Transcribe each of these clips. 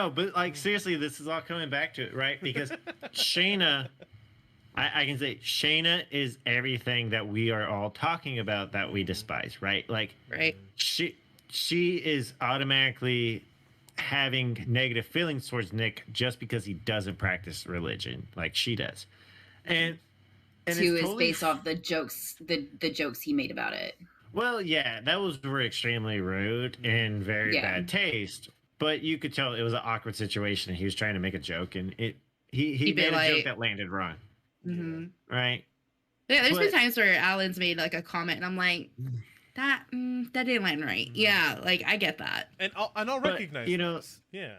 No, but like seriously, this is all coming back to it, right? Because Shayna, I can say Shayna is everything that we are all talking about that we despise, right? Like Right. she is automatically having negative feelings towards Nick just because he doesn't practice religion like she does. And Two it's is totally based off the jokes the jokes he made about it. well, yeah, that was extremely rude and very bad taste. But you could tell it was an awkward situation, and he was trying to make a joke, and he made a joke that landed wrong, right? Yeah, there's been times where Alan's made like a comment, and I'm like, that didn't land right. Yeah, like I get that, and I'll recognize, you know, this. Yeah.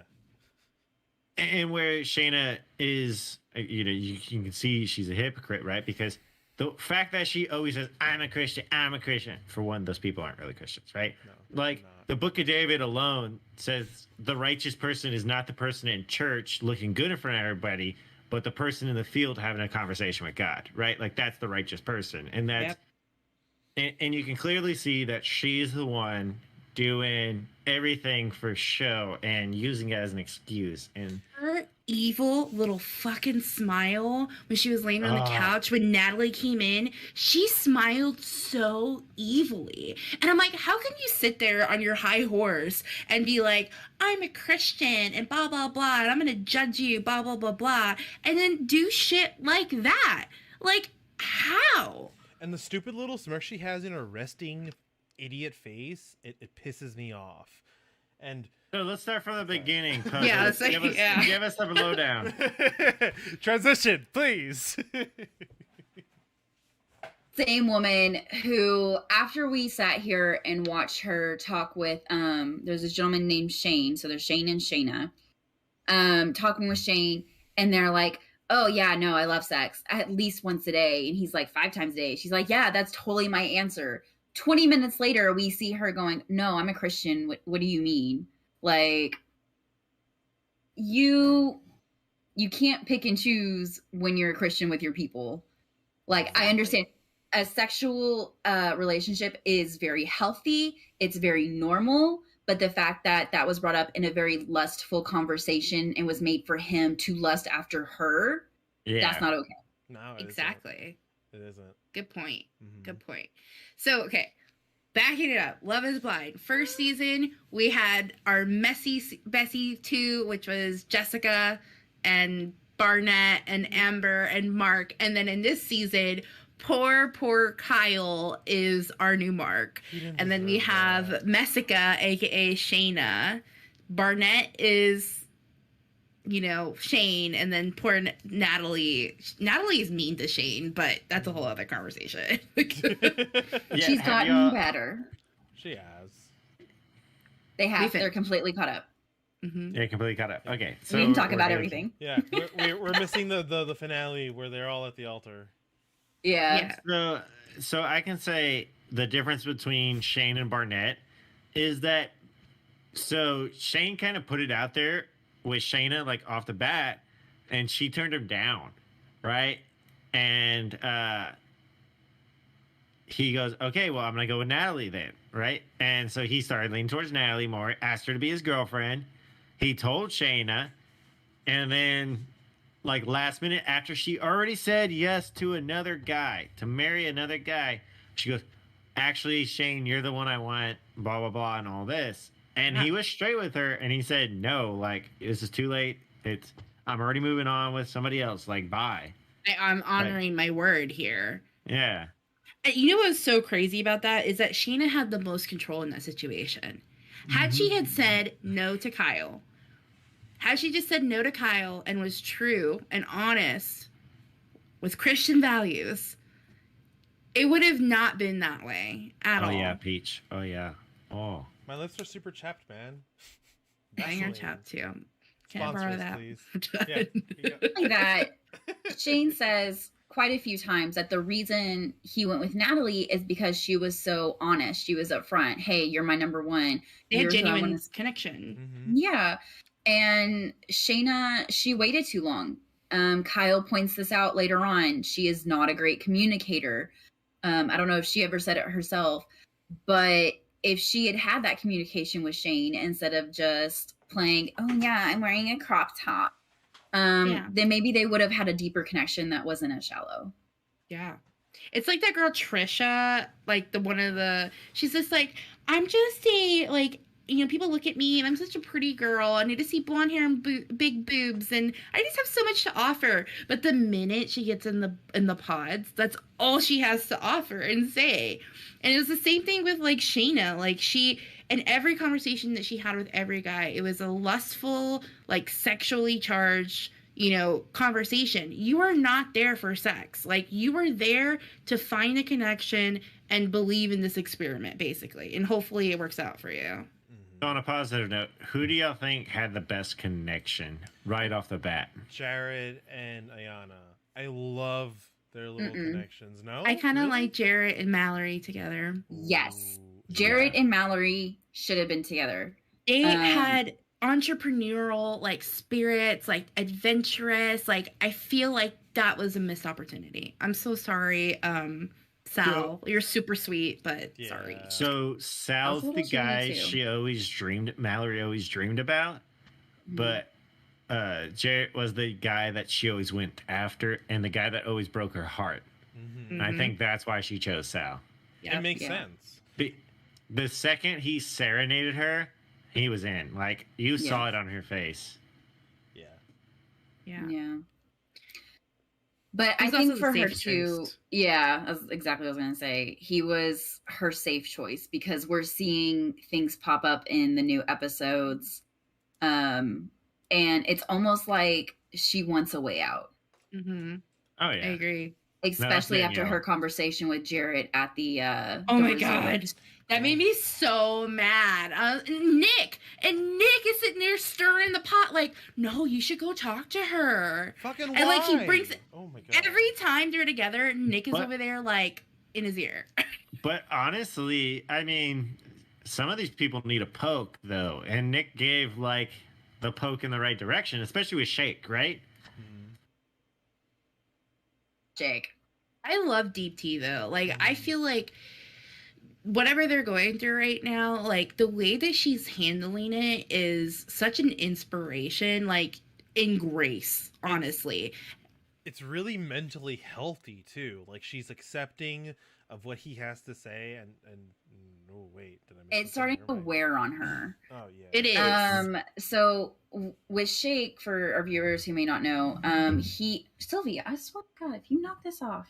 And where Shayna is, you know, you can see she's a hypocrite, right? Because the fact that she always says, I'm a Christian, for one, those people aren't really Christians, right? No, like, the Book of David alone says the righteous person is not the person in church looking good in front of everybody, but the person in the field having a conversation with God, right? Like, that's the righteous person. And that's, and you can clearly see that she's the one doing everything for show and using it as an excuse. And her evil little fucking smile when she was laying on the couch when Natalie came in, she smiled so evilly. And I'm like, how can you sit there on your high horse and be like, I'm a Christian and blah, blah, blah, and I'm going to judge you, blah, blah, blah, blah, and then do shit like that? Like, how? And the stupid little smirk she has in her resting idiot face, it pisses me off. And so let's start from the beginning. Yeah, give us the lowdown. Transition, please. Same woman who, after we sat here and watched her talk with, there's this gentleman named Shane. So there's Shane and Shayna, talking with Shane, and they're like, oh yeah, no, I love sex at least once a day. And he's like, 5 times a day. She's like, yeah, that's totally my answer. 20 minutes later, we see her going, no, I'm a Christian. What do you mean? Like, you can't pick and choose when you're a Christian with your people. Like, I understand a sexual relationship is very healthy. It's very normal. But the fact that that was brought up in a very lustful conversation and was made for him to lust after her, that's not okay. No, exactly. It isn't. Good point. Good point. So, okay, backing it up. Love is Blind. First season, we had our messy Bessie 2, which was Jessica and Barnett and Amber and Mark. And then in this season, poor Kyle is our new Mark. And then we have Messica, a.k.a. Shayna. Barnett is, you know, Shane, and then poor Natalie. Natalie is mean to Shane, but that's a whole other conversation. She's gotten better. She has. They have. They're completely caught up. Yeah, completely caught up. Okay, so we didn't talk about everything. Yeah, we're missing the finale where they're all at the altar. Yeah. So I can say the difference between Shane and Barnett is that so Shane kind of put it out there with Shayna like off the bat, and she turned him down, right? And he goes, okay, well, I'm gonna go with Natalie then, right? And so he started leaning towards Natalie more, asked her to be his girlfriend. He told Shayna, and then like last minute after she already said yes to another guy, to marry another guy, she goes, actually, Shane, you're the one I want, blah, blah, blah, and all this. And he was straight with her, and he said, no, like, this is too late. I'm already moving on with somebody else. Like, bye. I'm honoring my word here. Yeah. And you know what's so crazy about that is that Shayna had the most control in that situation. Had she had said no to Kyle, had she just said no to Kyle and was true and honest with Christian values, it would have not been that way at all. Oh, yeah, Peach. Oh, yeah. Oh. My lips are super chapped, man. Mine are chapped, too. Can I borrow that? Please. Yeah, like that, Shane says quite a few times that the reason he went with Natalie is because she was so honest. She was upfront. Hey, you're my number one. They had genuine connection. Yeah. And Shayna, she waited too long. Kyle points this out later on. She is not a great communicator. I don't know if she ever said it herself, but if she had had that communication with Shane instead of just playing, oh yeah, I'm wearing a crop top, Yeah. then maybe they would have had a deeper connection that wasn't as shallow. Yeah. It's like that girl Trisha, like she's just like, I'm just a, like, people look at me and I'm such a pretty girl. I need to see blonde hair and big boobs, and I just have so much to offer. But the minute she gets in the pods, that's all she has to offer and say. And it was the same thing with like Shayna. Like in every conversation that she had with every guy, it was a lustful, like sexually charged, conversation. You are not there for sex. Like, you are there to find a connection and believe in this experiment, basically. And hopefully it works out for you. On a positive note, who do y'all think had the best connection right off the bat? Jared and Ayana. I love their little connections. No, I kind of Really? like Jarrett and Mallory together. Yes. Ooh, Jared yeah. and Mallory should have been together. They had entrepreneurial, like, spirits, like, adventurous. Like, I feel like that was a missed opportunity. I'm so sorry, Sal. You're super sweet, but Yeah. sorry. So Sal's Also the was really guy too. Mallory always dreamed about, but Jarrett was the guy that she always went after, and the guy that always broke her heart. Mhm. And I think that's why she chose Sal. Yep. It makes Yeah. sense. The second he serenaded her, he was in. Like, you saw it on her face. Yeah. Yeah. Yeah. But I He's think also for the her safe too, choice. yeah, that's exactly what I was gonna say. He was her safe choice because we're seeing things pop up in the new episodes. And it's almost like she wants a way out. Mm-hmm. Oh, I yeah. agree. Especially after Danielle. her conversation with Jarrett at the Oh the my resort. god, that made me so mad. Nick is sitting there stirring the pot, like, no, you should go talk to her. Fucking And, like, he why? brings- Oh my god. Every time they're together, Nick is What? over there, like, in his ear. But honestly, I mean, some of these people need a poke, though. And Nick gave, like, the poke in the right direction, especially with Shake, right? Mhm. Jake. I love Deep Tea, though. Like, I feel like whatever they're going through right now, like, the way that she's handling it is such an inspiration, like, in grace, honestly. It's really mentally healthy too. Like, she's accepting of what he has to say, and oh wait, did I miss It's starting something? to Never mind. wear on her. Oh yeah. It is. So with Shake, for our viewers who may not know, Sylvia, I swear to God, if you knock this off,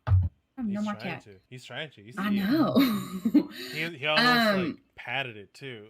I have no He's more trying cat. to. He's trying to. You I see it. know. He almost like patted it too.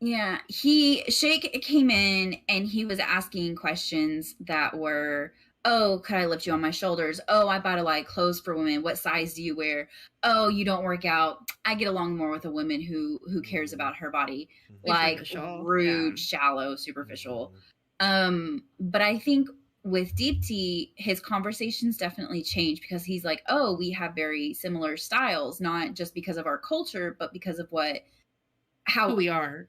Yeah, Shake came in and he was asking questions that were, oh, could I lift you on my shoulders? Oh, I buy like clothes for women. What size do you wear? Oh, you don't work out. I get along more with a woman who cares about her body. Like Superficial, rude, yeah. shallow, superficial. Mhm. But I think with Deep Tea, his conversations definitely change because he's like, oh, we have very similar styles, not just because of our culture, but because of Who we are.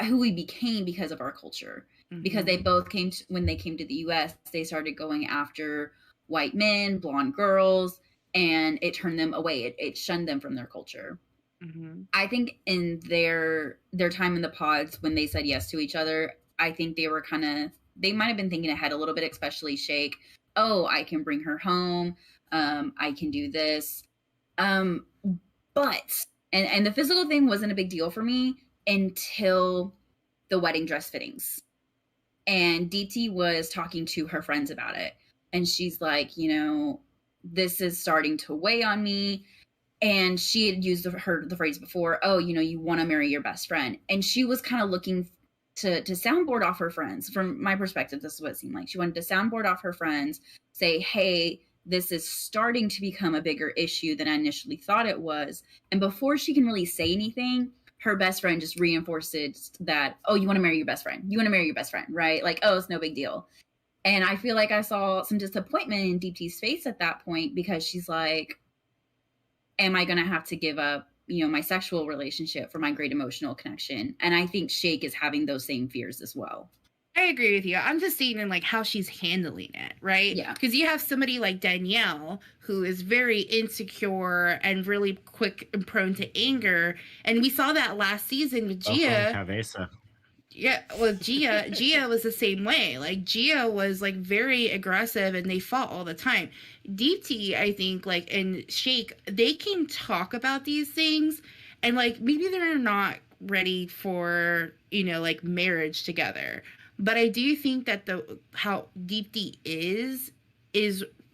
who we became because of our culture. Because they both when they came to the US, they started going after white men, blonde girls, and it turned them away. It shunned them from their culture. Mm-hmm. I think in their time in the pods when they said yes to each other, I think they might have been thinking ahead a little bit, especially Shake. Oh, I can bring her home. I can do this. But the physical thing wasn't a big deal for me until the wedding dress fittings. And DT was talking to her friends about it. And she's like, this is starting to weigh on me. And she had used the phrase before, oh, you want to marry your best friend. And she was kind of looking to soundboard off her friends. From my perspective, this is what it seemed like. She wanted to soundboard off her friends, say, hey, this is starting to become a bigger issue than I initially thought it was. And before she can really say anything, her best friend just reinforces that, oh, you want to marry your best friend. You want to marry your best friend, right? Like, oh, it's no big deal. And I feel like I saw some disappointment in Deep T's face at that point because she's like, am I going to have to give up, my sexual relationship for my great emotional connection? And I think Shake is having those same fears as well. I agree with you. I'm just seeing in like how she's handling it, right? Yeah. Because you have somebody like Danielle who is very insecure and really quick and prone to anger, and we saw that last season with Gia. Cabeza. Yeah, well, Gia was the same way. Like, Gia was like very aggressive and they fought all the time. Deepti, I think, like, and Shake, they can talk about these things and like maybe they're not ready for, you know, like marriage together. But I do think that the how Deepti is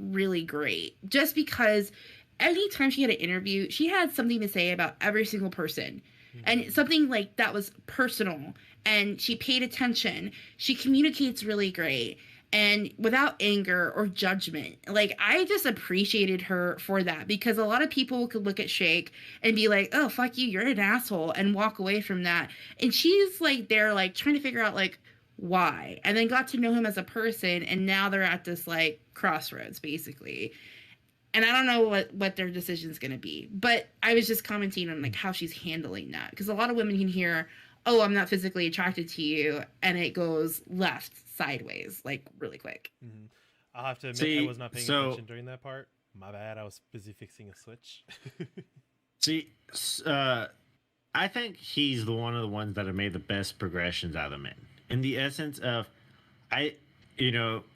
really great. Just because anytime she had an interview, she had something to say about every single person. And something like that was personal, and she paid attention. She communicates really great and without anger or judgment. Like, I just appreciated her for that, because a lot of people could look at Shake and be like, oh, fuck you, you're an asshole, and walk away from that. And she's like there like trying to figure out like why, and then got to know him as a person, and now they're at this like crossroads basically. And I don't know what their decision's going to be. But I was just commenting on like how she's handling that. Because a lot of women can hear, oh, I'm not physically attracted to you. And it goes left, sideways, like really quick. Mm-hmm. I'll have to admit I was not paying attention during that part. My bad. I was busy fixing a switch. I think he's one of the ones that have made the best progressions out of the men. In the essence of,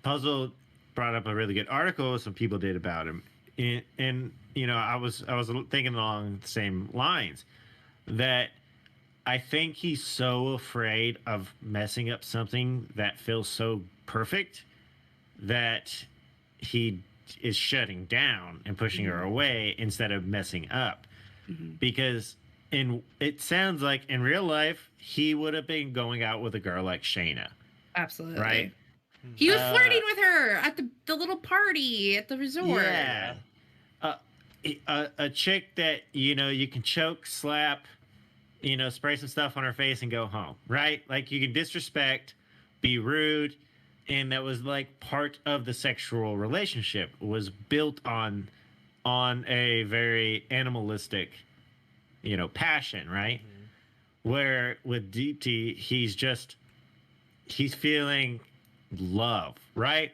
Puzzle brought up a really good article some people did about him. And I was thinking along the same lines that I think he's so afraid of messing up something that feels so perfect that he is shutting down and pushing her away instead of messing up. Because it sounds like in real life he would have been going out with a girl like Shayna. Absolutely. Right? He was flirting with her at the little party at the resort. Yeah. A chick that, you can choke, slap, spray some stuff on her face and go home, right? Like, you can disrespect, be rude, and that was like part of the sexual relationship was built on a very animalistic, passion, right? Where with Deepti, he's feeling love, right?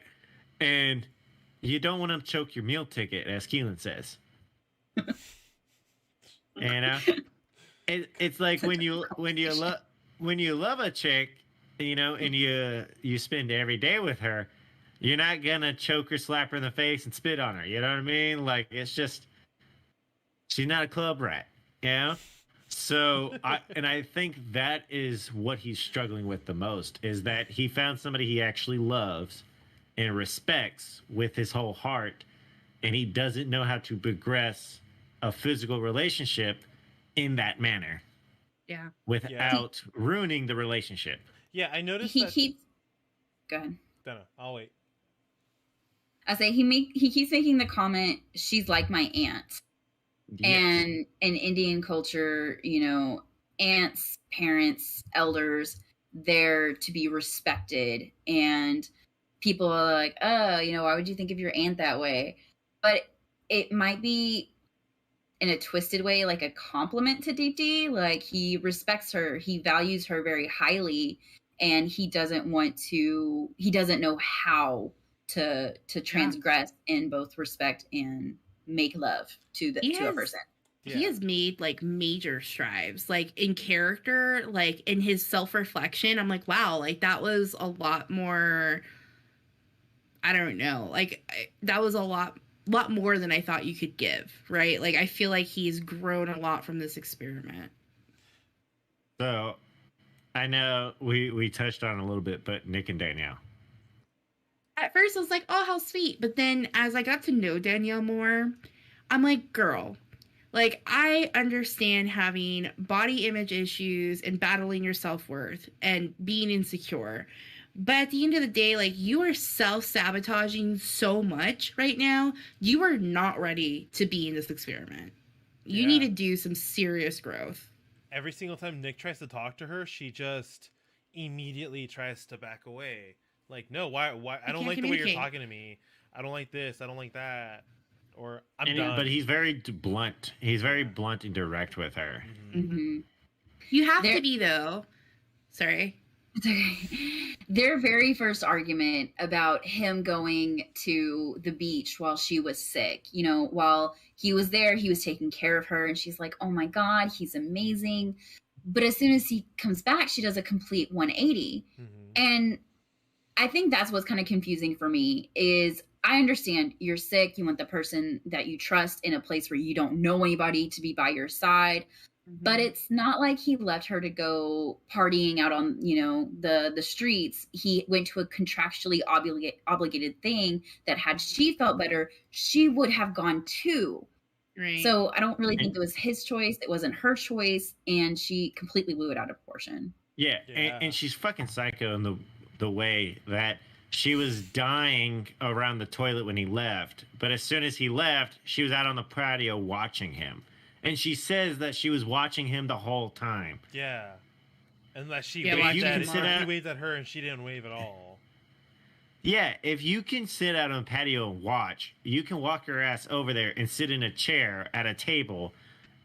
And you don't want to choke your meal ticket, as Keelan says. It's like when you love a chick, and you spend every day with her, you're not gonna choke her, slap her in the face, and spit on her. You know what I mean? Like, it's just, she's not a club rat, So I think that is what he's struggling with the most, is that he found somebody he actually loves and respects with his whole heart, and he doesn't know how to progress a physical relationship in that manner. Yeah. Without ruining the relationship. Yeah, I noticed Go ahead. No, I'll wait. I say he keeps making the comment, she's like my aunt. Yes. And in Indian culture, aunts, parents, elders, they're to be respected. And people are like, oh, why would you think of your aunt that way? But it might be in a twisted way, like a compliment to Deepti. Like, he respects her, he values her very highly, and he doesn't know how to transgress in both respect and make love to a person. He has made like major strides, like in character, like in his self-reflection. I'm like, wow, like that was a lot more, I don't know, like that was a lot more than I thought you could give, right? Like, I feel like he's grown a lot from this experiment. So I know we touched on it a little bit, but Nick and Danielle. At first I was like, oh, how sweet. But then as I got to know Danielle more, I'm like, girl, like, I understand having body image issues and battling your self-worth and being insecure. But at the end of the day, like, you are self-sabotaging so much right now. You are not ready to be in this experiment. You need to do some serious growth. Every single time Nick tries to talk to her, she just immediately tries to back away. Like, no, why? I don't like the way you're talking to me. I don't like this. I don't like that. Or I'm done. But he's very blunt. He's very blunt and direct with her. Mm-hmm. You have to be, though. Sorry. It's okay. Their very first argument about him going to the beach while she was sick, while he was there, he was taking care of her, and she's like, oh my God, he's amazing. But as soon as he comes back, she does a complete 180. And I think that's what's kind of confusing for me is I understand you're sick. You want the person that you trust in a place where you don't know anybody to be by your side. But it's not like he left her to go partying out on, you know, the streets. He went to a contractually obligated thing that had she felt better, she would have gone too. Right. So I don't really think it was his choice. It wasn't her choice. And she completely blew it out of proportion. Yeah. And she's fucking psycho in the way that she was dying around the toilet when he left. But as soon as he left, she was out on the patio watching him. And she says that she was watching him the whole time. Yeah. And that he waved at her and she didn't wave at all. Yeah, if you can sit out on the patio and watch, you can walk your ass over there and sit in a chair at a table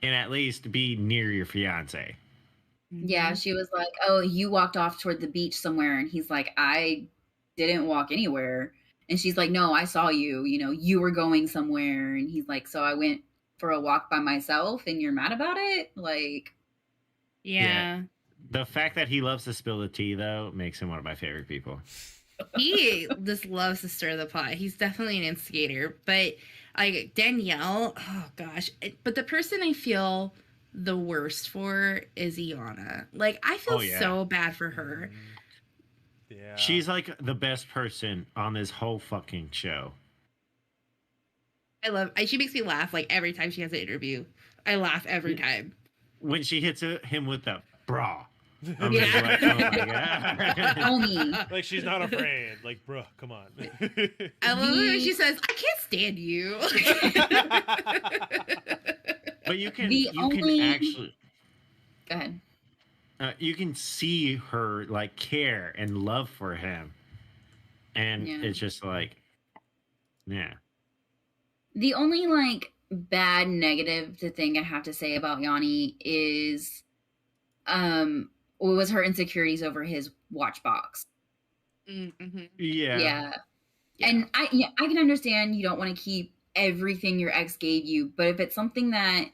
and at least be near your fiance. Yeah, she was like, oh, you walked off toward the beach somewhere. And he's like, I didn't walk anywhere. And she's like, no, I saw you. You know, you were going somewhere. And he's like, so I went for a walk by myself and you're mad about it? Like, yeah. The fact that he loves to spill the tea, though, makes him one of my favorite people. He just loves to stir the pot. He's definitely an instigator. But like Danielle, oh gosh. But the person I feel the worst for is Iana. Like, I feel so bad for her. Yeah. She's like the best person on this whole fucking show. She makes me laugh like every time she has an interview. I laugh every time. When she hits him with the bra. I'm like, oh my God. Like, she's not afraid. Like, bruh, come on. I love it when she says, I can't stand you. But you can actually. Go ahead. You can see her like care and love for him. And it's just like, yeah. The only like bad negative thing I have to say about Yanni is was her insecurities over his watch box. Mm-hmm. Yeah. And I can understand you don't want to keep everything your ex gave you, but if it's something that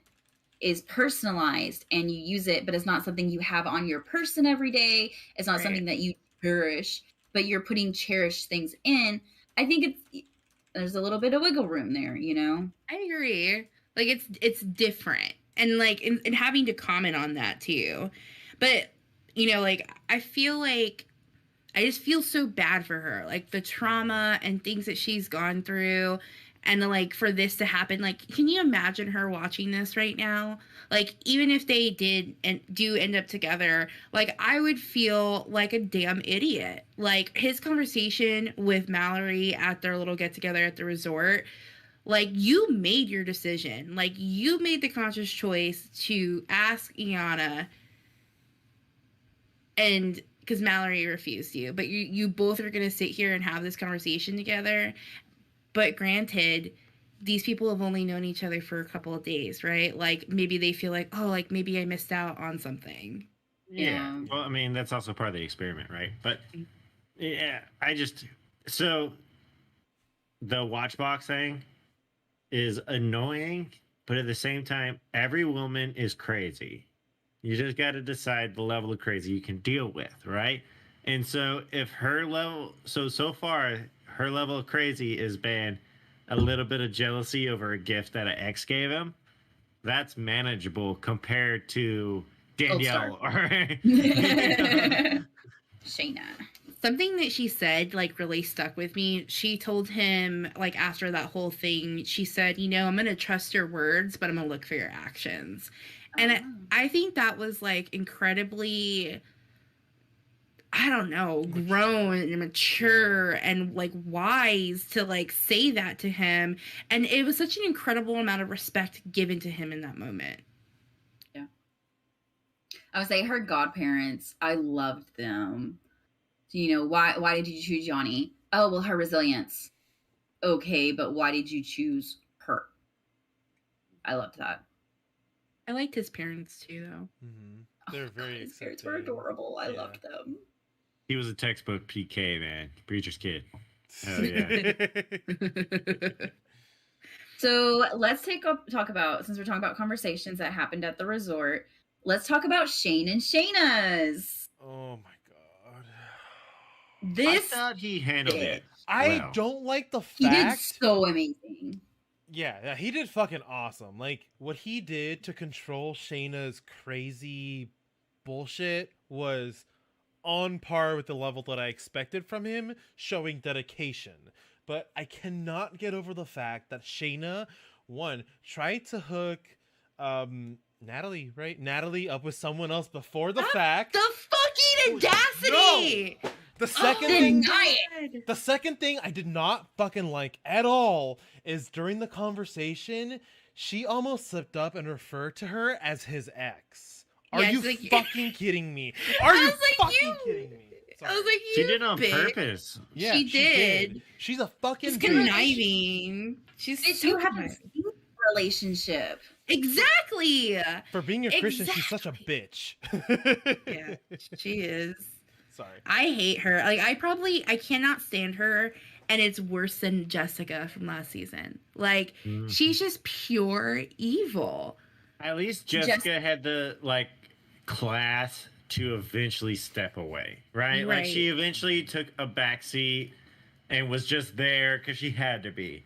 is personalized and you use it, but it's not something you have on your person every day, it's not something that you cherish, but you're putting cherished things in, I think there's a little bit of wiggle room there, you know? I agree. Like, it's different. And, like, and having to comment on that, too. But, you know, like, I feel like I just feel so bad for her. Like, the trauma and things that she's gone through. And, like, for this to happen, like, can you imagine her watching this right now? Like, even if they do end up together, like, I would feel like a damn idiot. Like, his conversation with Mallory at their little get-together at the resort, like, you made your decision. Like, you made the conscious choice to ask Iana, and because Mallory refused you. But you both are going to sit here and have this conversation together. But granted, these people have only known each other for a couple of days, right? Like, maybe they feel like, oh, like, maybe I missed out on something. Yeah. Well, I mean, that's also part of the experiment, right? But, yeah, so, the watch box thing is annoying, but at the same time, every woman is crazy. You just got to decide the level of crazy you can deal with, right? And so, if her level, so far, her level of crazy has been a little bit of jealousy over a gift that an ex gave him. That's manageable compared to Danielle or Shayna. Something that she said, like, really stuck with me. She told him, like, after that whole thing, she said, you know, I'm going to trust your words, but I'm going to look for your actions. And I think that was, like, incredibly, I don't know, grown and mature and, like, wise to, like, say that to him. And it was such an incredible amount of respect given to him in that moment. Yeah. I would say her godparents, I loved them. You know, why did you choose Johnny? Oh, well, her resilience. Okay, but why did you choose her? I loved that. I liked his parents, too, though. Mm-hmm. They're very his parents were adorable. I loved them. He was a textbook PK, man. Preacher's kid. Hell yeah. So let's talk about, since we're talking about conversations that happened at the resort, let's talk about Shane and Shayna's. Oh my god. I thought he handled it. I don't like the fact he did so amazing. Yeah, he did fucking awesome. Like, what he did to control Shayna's crazy bullshit was on par with the level that I expected from him, showing dedication. But I cannot get over the fact that Shayna, one, tried to hook Natalie, right? Natalie up with someone else before the fact. The fucking audacity! No! The second thing I did not fucking like at all is during the conversation, she almost slipped up and referred to her as his ex. Are you fucking kidding me? Are you fucking kidding me? Sorry. I was like, she did on purpose. Yeah, she did. She's a fucking She's conniving. She's so you have a relationship. Exactly. For being a Christian, she's such a bitch. Yeah, she is. Sorry. I hate her. Like, I cannot stand her, and it's worse than Jessica from last season. Like, she's just pure evil. At least Jessica had the, like, class to eventually step away, right? Like, she eventually took a backseat and was just there because she had to be.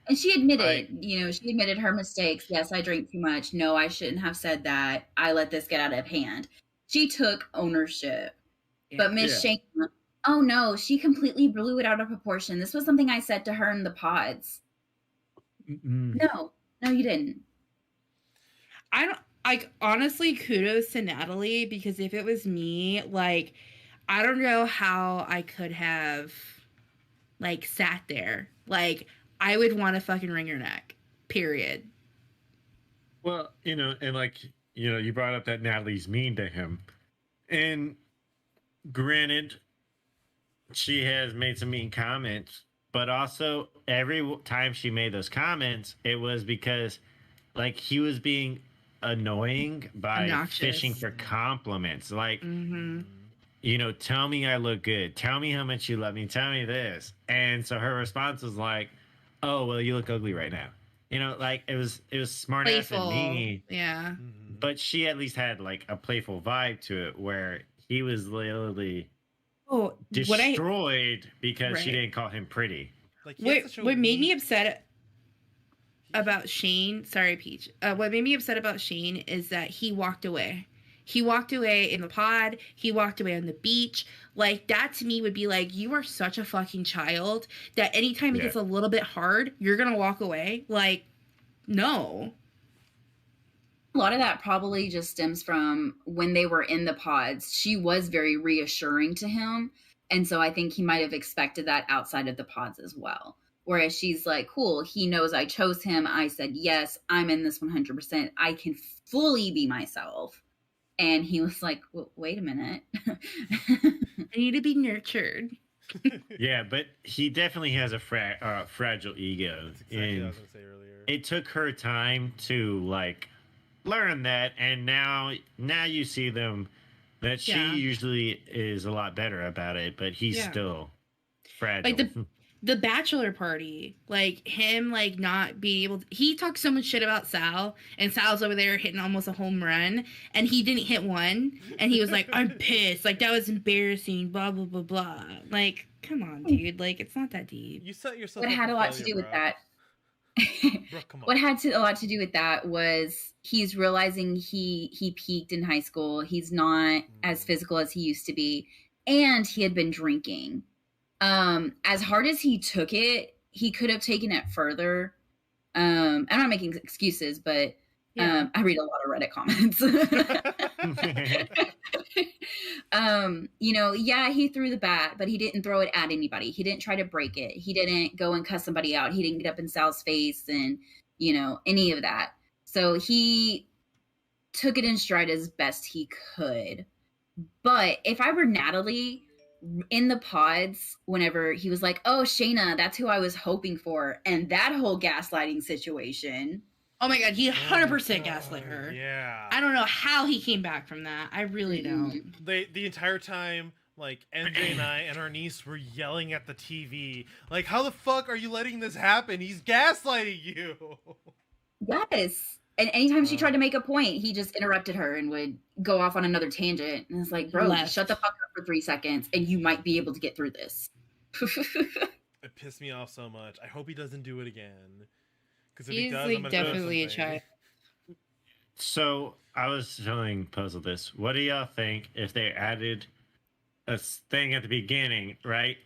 And she admitted, she admitted her mistakes. Yes, I drank too much. No, I shouldn't have said that. I let this get out of hand. She took ownership. Yeah. But Miss Shayna, oh no, she completely blew it out of proportion. This was something I said to her in the pods. No, you didn't. Honestly, kudos to Natalie, because if it was me, like, I don't know how I could have, like, sat there. Like, I would want to fucking wring her neck. Period. Well, and like, you brought up that Natalie's mean to him. And granted, she has made some mean comments, but also every time she made those comments, it was because, like, he was being annoying by obnoxious. Fishing for compliments. Like, tell me I look good. Tell me how much you love me. Tell me this. And so her response was like, oh, well, you look ugly right now. Like, it was smart ass and mean. Yeah. But she at least had, like, a playful vibe to it where he was literally destroyed because she didn't call him pretty. Like, what made me upset about Shane, sorry, Peach. What made me upset about Shane is that he walked away. He walked away in the pod. He walked away on the beach. Like, that to me would be like, you are such a fucking child that anytime it gets a little bit hard, you're going to walk away. Like, no. A lot of that probably just stems from when they were in the pods. She was very reassuring to him. And so I think he might have expected that outside of the pods as well. Whereas she's like, cool, he knows I chose him. I said, yes, I'm in this 100%. I can fully be myself. And he was like, wait a minute. I need to be nurtured. Yeah, but he definitely has a fragile ego. That's exactly what I was going to say earlier. It took her time to, like, learn that, and now you see them that she usually is a lot better about it, but he's still fragile. Like the bachelor party, like him, like not being able to, he talked so much shit about Sal, and Sal's over there hitting almost a home run, and he didn't hit one, and he was like, I'm pissed, like that was embarrassing, blah blah blah blah. Like, come on, dude, like it's not that deep. You set yourself what had a lot to do with that. Bro, what had a lot to do with that was he's realizing he peaked in high school. He's not as physical as he used to be, and he had been drinking. As hard as he took it, he could have taken it further. I'm not making excuses, but I read a lot of Reddit comments. He threw the bat, but he didn't throw it at anybody. He didn't try to break it. He didn't go and cuss somebody out. He didn't get up in Sal's face and, any of that. So he took it in stride as best he could. But if I were Natalie in the pods, whenever he was like, oh, Shayna, that's who I was hoping for. And that whole gaslighting situation. Oh my God, he 100% gaslit her. Yeah. I don't know how he came back from that. I really don't. The entire time, like, MJ and I and our niece were yelling at the TV. Like, how the fuck are you letting this happen? He's gaslighting you. Yes. And anytime she tried to make a point, he just interrupted her and would go off on another tangent. And it's like, bro, just shut the fuck up for 3 seconds and you might be able to get through this. It pissed me off so much. I hope he doesn't do it again. Because if he does, I'm gonna definitely a child. So I was telling Puzzle this. What do y'all think if they added a thing at the beginning, right,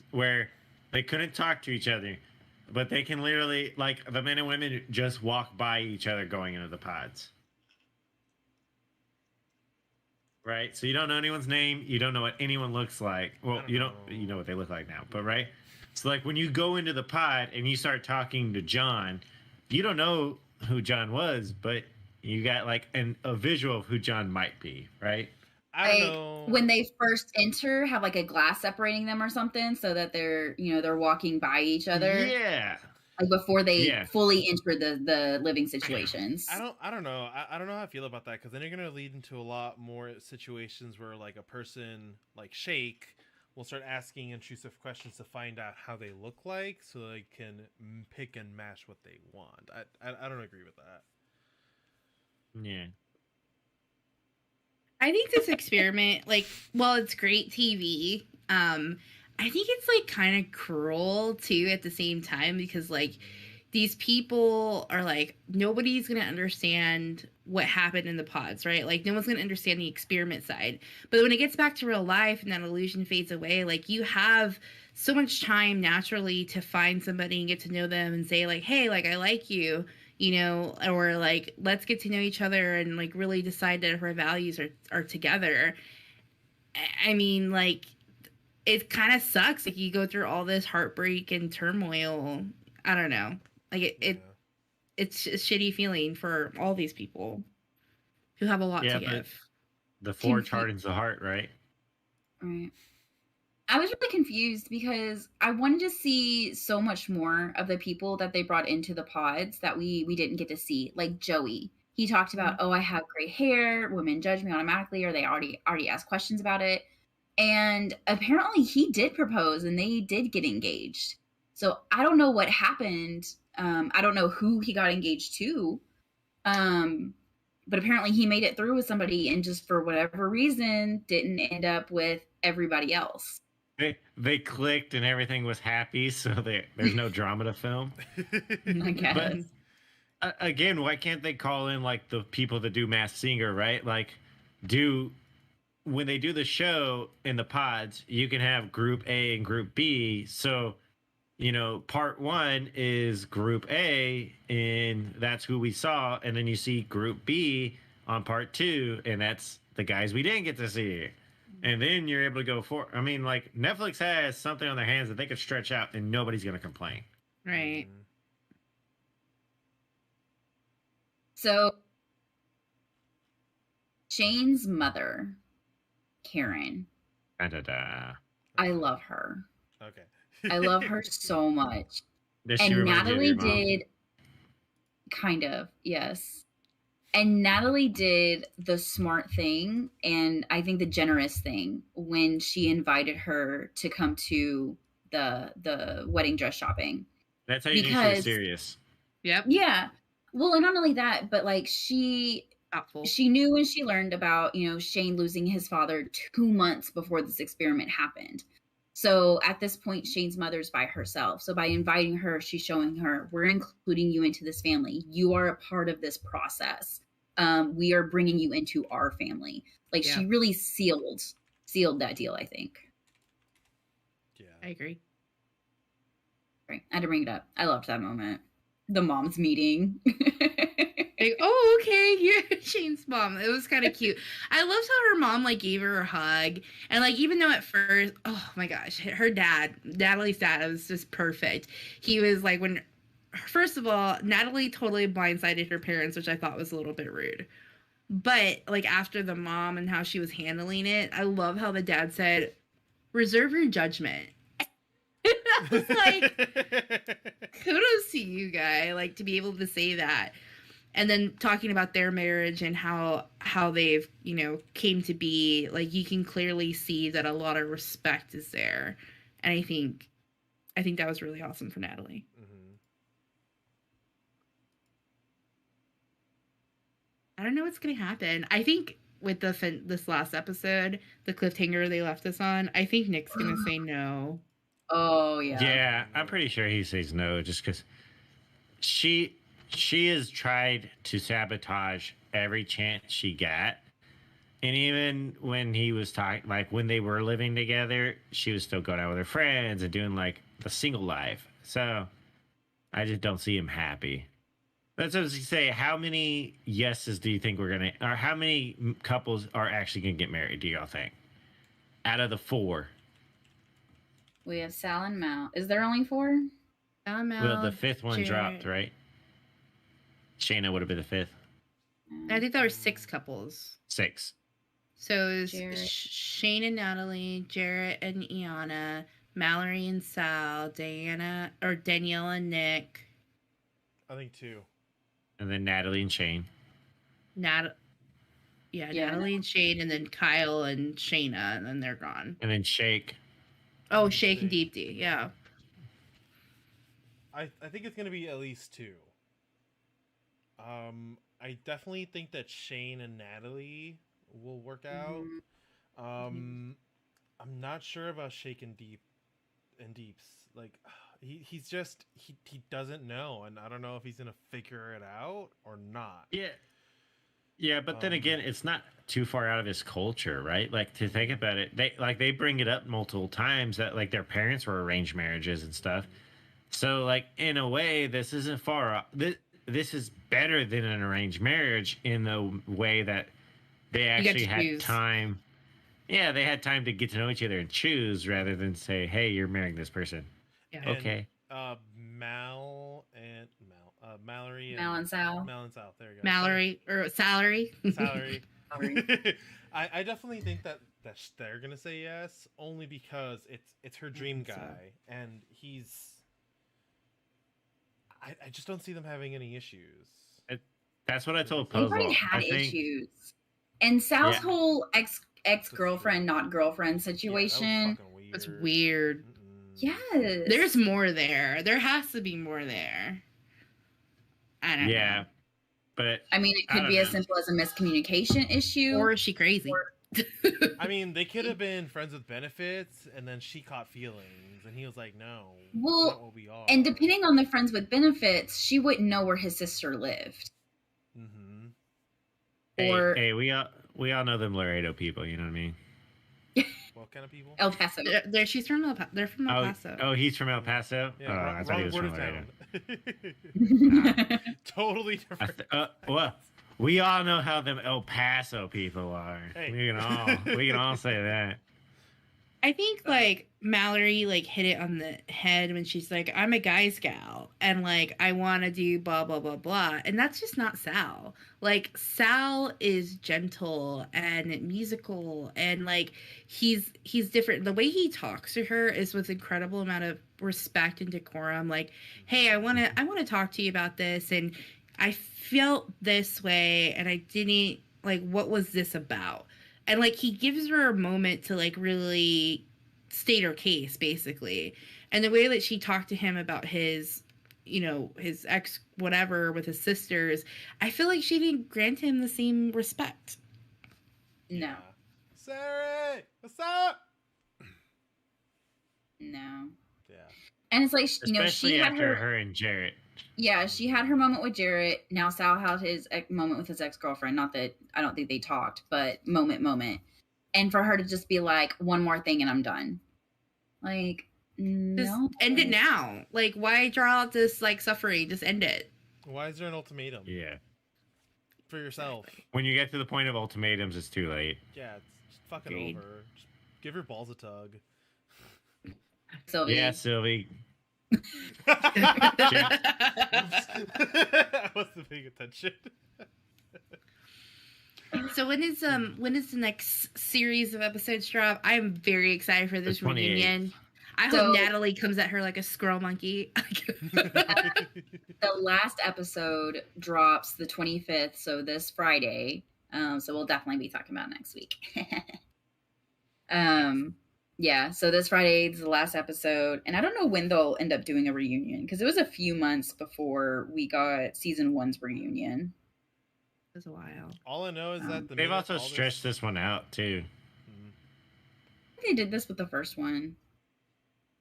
where they couldn't talk to each other, but they can literally, like, the men and women just walk by each other going into the pods, right? So you don't know anyone's name, you don't know what anyone looks like. Well, you know what they look like now, but right. So like when you go into the pod and you start talking to John, you don't know who John was, but you got like a visual of who John might be, right? I don't know. When they first enter, have like a glass separating them or something, so that they're walking by each other. Yeah. Like before they fully enter the living situations. I don't know. I don't know how I feel about that, because then you're gonna lead into a lot more situations where like a person like Shake will start asking intrusive questions to find out how they look like, so they can pick and match what they want. I don't agree with that. Yeah. I think this experiment, like, well, it's great TV. I think it's like kind of cruel too at the same time, because like these people are like, nobody's gonna understand what happened in the pods, right? Like no one's gonna understand the experiment side. But when it gets back to real life and that illusion fades away, like you have so much time naturally to find somebody and get to know them and say like, hey, like I like you, or like let's get to know each other and like really decide that if our values are together. I mean, like it kind of sucks. Like you go through all this heartbreak and turmoil. I don't know. Like it's a shitty feeling for all these people who have a lot to give. The forge hardens the heart, right? Right. I was really confused because I wanted to see so much more of the people that they brought into the pods that we didn't get to see. Like Joey. He talked about, oh, I have gray hair. Women judge me automatically, or they already asked questions about it. And apparently he did propose and they did get engaged. So I don't know what happened. I don't know who he got engaged to. But apparently he made it through with somebody and just for whatever reason didn't end up with everybody else. They clicked and everything was happy, so there's no drama to film. I guess. But again, why can't they call in like the people that do Masked Singer, right? Like when they do the show in the pods, you can have group A and group B. So, part 1 is group A and that's who we saw. And then you see group B on part 2 and that's the guys we didn't get to see. And then you're able to go for, I mean, like Netflix has something on their hands that they could stretch out and nobody's going to complain. Right. So Shane's mother, Karen. Da-da-da. I love her. Okay. I love her so much. And Natalie did kind of, yes. And Natalie did the smart thing and I think the generous thing when she invited her to come to the wedding dress shopping. That's how you knew she was serious. Yep. Yeah. Well, and not only that, but like she knew when she learned about, Shane losing his father 2 months before this experiment happened. So at this point, Shane's mother's by herself. So by inviting her, she's showing her, we're including you into this family. You are a part of this process. We are bringing you into our family. Like she really sealed that deal, I think. Yeah, I agree. Right. I had to bring it up. I loved that moment. The mom's meeting. Like, oh, okay, you're Shane's mom. It was kind of cute. I loved how her mom like gave her a hug, and like even though at first, oh my gosh, her dad, Natalie's dad, was just perfect. He was like, first of all, Natalie totally blindsided her parents, which I thought was a little bit rude. But like after the mom and how she was handling it, I love how the dad said, "Reserve your judgment." I was like, kudos to you, guy, like to be able to say that. And then talking about their marriage and how they've, came to be, like you can clearly see that a lot of respect is there. And I think that was really awesome for Natalie. Mm-hmm. I don't know what's gonna happen. I think with this last episode, the cliffhanger they left us on, I think Nick's gonna say no. Oh yeah. Yeah, I'm pretty sure he says no, just because she has tried to sabotage every chance she got. And even when he was talking, like when they were living together, she was still going out with her friends and doing like the single life. So I just don't see him happy. That's what I was going to say. How many yeses do you think we're going to, or how many couples are actually going to get married, do y'all think? Out of the 4? We have Sal and Mal. Is there only 4? Sal, Mal, Well, the 5th one Jared. dropped, right? Shayna would have been the 5th. I think there were 6 couples. 6. So it was Jarrett. Shane and Natalie, Jarrett and Iana, Mallory and Sal, Danielle and Nick. I think 2. And then Natalie and Shane. Natalie and Shane, and then Kyle and Shayna, and then they're gone. And then Shake. Oh, Shake and Deep D, yeah. I think it's gonna be at least 2. I definitely think that Shane and Natalie will work out. I'm not sure about Shake and Deeps. Like he doesn't know, and I don't know if he's gonna figure it out or not. Yeah, but then again, it's not too far out of his culture, right? Like, to think about it, they bring it up multiple times that like their parents were arranged marriages and stuff. So like in a way, this isn't far off. This is better than an arranged marriage in the way that they actually had time. Yeah, they had time to get to know each other and choose rather than say, "Hey, you're marrying this person." Yeah. Okay. Mallory Mal and Sal. Mal and Sal. There you go. Mallory or Salary. Salary. I definitely think that they're gonna say yes, only because it's her dream guy, and he's. I just don't see them having any issues. That's what I told They've Puzzle. already had issues. And Sal's whole ex-girlfriend, not girlfriend situation. That's weird. Yes. There's more there. There has to be more there. I don't know. But I mean, it could be as simple as a miscommunication issue. Or is she crazy? I mean, they could have been friends with benefits, and then she caught feelings, and he was like, "No, well, not what we are." And depending on the friends with benefits, she wouldn't know where his sister lived. Mm-hmm. Hey, we all know them Laredo people. You know what I mean? What kind of people? El Paso. She's from they're from El Paso. Oh, he's from El Paso. Yeah, I thought he was from Laredo. Totally different. Well, we all know how them El Paso people are. Hey. We can all say that. I think like Mallory like hit it on the head when she's like, I'm a guy's gal and like I want to do blah blah blah blah, and that's just not Sal. Like Sal is gentle and musical, and like he's different. The way he talks to her is with incredible amount of respect and decorum. Like, hey, I want to talk to you about this, and I felt this way, and I didn't like. What was this about? And, like, he gives her a moment to, like, really state her case, basically. And the way that she talked to him about his, you know, his ex whatever with his sisters, I feel like she didn't grant him the same respect. No. Sarah, what's up? No. Yeah. And it's like, you know, Especially she had after her and Jarrett. Yeah, she had her moment with Jarrett. Now Sal had his moment with his ex-girlfriend. Not that I don't think they talked, but moment. And for her to just be like, one more thing and I'm done. Like, no. Just end it now. Like, why draw out this, like, suffering? Just end it. Why is there an ultimatum? Yeah. For yourself. When you get to the point of ultimatums, it's too late. Yeah, it's fucking Agreed. over. Just give your balls a tug. Sylvie. Yeah, Sylvie. I wasn't paying attention. So when is the next series of episodes drop? I'm very excited for this The 28th. reunion. I hope Natalie comes at her like a squirrel monkey. The last episode drops the 25th, so this Friday. So we'll definitely be talking about it next week. Yeah, so this Friday is the last episode, and I don't know when they'll end up doing a reunion, because it was a few months before we got season 1's reunion. was a while. All I know is that they've also stretched this one out too. They did this with the first one.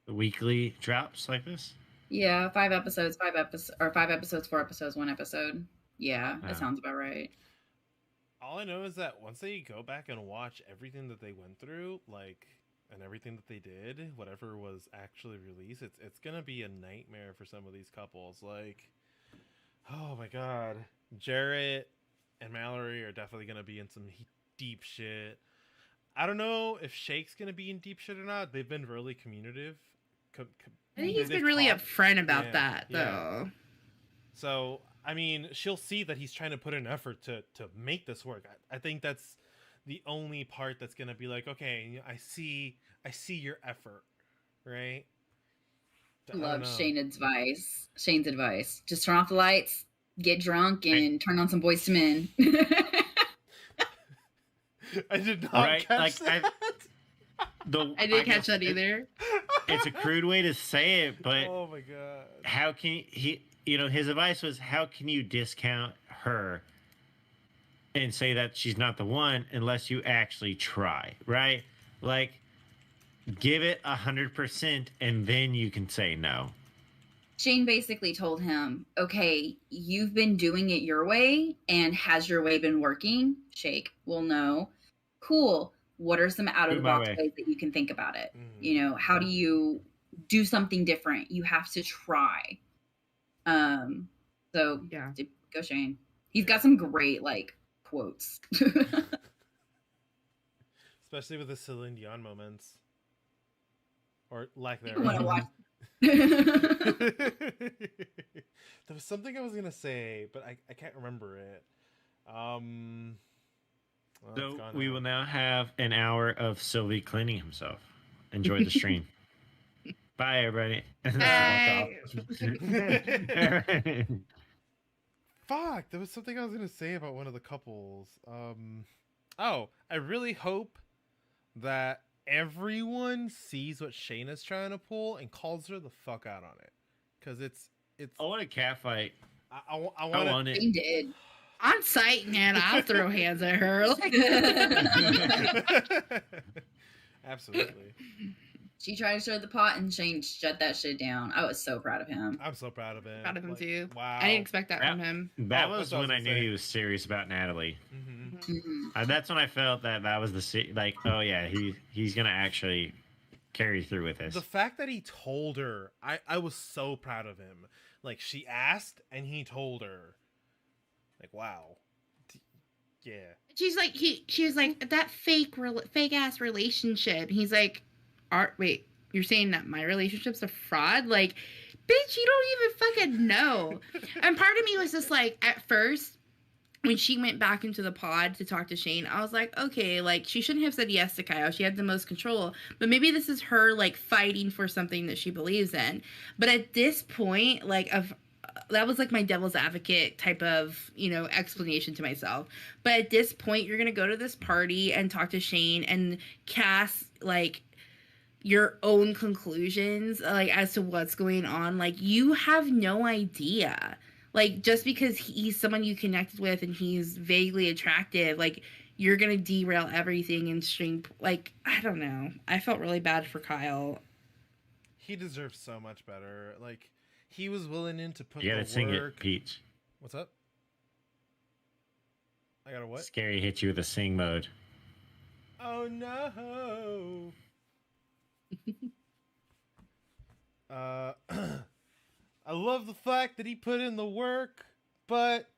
The weekly drops like this. Yeah, 5 episodes, 4 episodes, 1 episode. Yeah, that sounds about right. All I know is that once they go back and watch everything that they went through, like, and everything that they did, whatever was actually released, it's gonna be a nightmare for some of these couples. Like, oh my god, Jarrett and Mallory are definitely gonna be in some deep shit. I don't know if Shake's gonna be in deep shit or not. They've been really communicative. I think he's been really upfront about that, though. So, I mean, she'll see that he's trying to put in effort to make this work. I think that's the only part that's gonna be like, okay, I see your effort, right? I love Shane's advice. Just turn off the lights, get drunk, and turn on some Boys to Men. I did not catch that. I didn't catch that either. It's a crude way to say it, but oh my god, how can he? His advice was, how can you discount her and say that she's not the one unless you actually try, right? Like, give it 100% and then you can say no. Shane basically told him, okay, you've been doing it your way, and has your way been working? Shake, well, no. Cool. What are some out-of-the-box ways that you can think about it? How do you do something different? You have to try. So, yeah, go Shane. He's got some great, quotes. Especially with the Celine Dion moments. Or lack thereof. Want to watch. There was something I was going to say, but I can't remember it. So we will now have an hour of Sylvie cleaning himself. Enjoy the stream. Bye, everybody. Bye. Fuck, there was something I was going to say about one of the couples. I really hope that everyone sees what Shayna's trying to pull and calls her the fuck out on it. Because it's... I want a cat fight. I want it. He did. On site, man, I'll throw hands at her. Absolutely. She tried to stir the pot and Shane shut that shit down. I was so proud of him. I'm so proud of him. Proud of him too. Wow. I didn't expect that from him. That was when I knew he was serious about Natalie. Mm-hmm. Mm-hmm. That's when I felt that was oh yeah, he's gonna actually carry through with this. The fact that he told her, I was so proud of him. Like, she asked and he told her. Like, wow. Yeah. She was like, that fake ass relationship. He's like, wait, you're saying that my relationship's a fraud? Like, bitch, you don't even fucking know. And part of me was just like, at first, when she went back into the pod to talk to Shane, I was like, okay, like, she shouldn't have said yes to Kyle. She had the most control. But maybe this is her, like, fighting for something that she believes in. But at this point, that was like my devil's advocate type of, explanation to myself. But at this point, you're going to go to this party and talk to Shane and cast, like, your own conclusions, like, as to what's going on. Like, you have no idea. Like, just because he's someone you connected with and he's vaguely attractive, like, you're going to derail everything and string, like, I don't know. I felt really bad for Kyle. He deserves so much better. Like, he was willing to put you gotta the sing work. It, Peach. What's up? I gotta what? Scary hit you with a sing mode. Oh no. I love the fact that he put in the work, but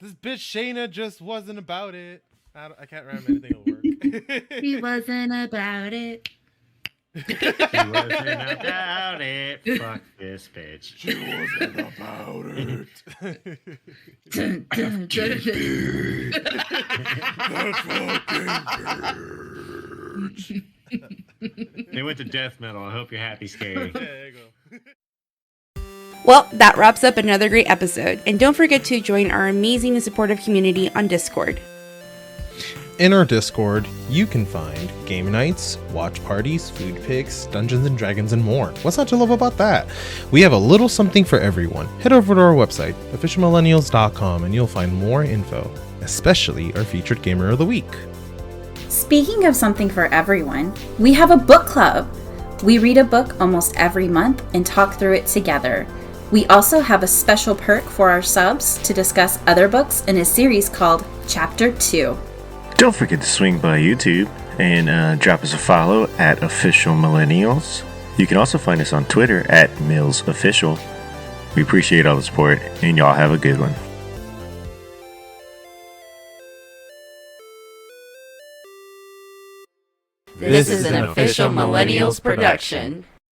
this bitch Shayna just wasn't about it. I can't remember anything will work. He wasn't about it. She wasn't about it. Fuck this bitch. She wasn't about it. They went to death metal. I hope you're happy, Scary. Yeah, there you go. Well, that wraps up another great episode. And don't forget to join our amazing and supportive community on Discord. In our Discord, you can find game nights, watch parties, food picks, Dungeons and Dragons, and more. What's not to love about that? We have a little something for everyone. Head over to our website, officialmillennials.com, and you'll find more info, especially our featured Gamer of the Week. Speaking of something for everyone, we have a book club. We read a book almost every month and talk through it together. We also have a special perk for our subs to discuss other books in a series called Chapter 2. Don't forget to swing by YouTube and drop us a follow at Official Millennials. You can also find us on Twitter at MillsOfficial. We appreciate all the support, and y'all have a good one. This is an Official Millennials production.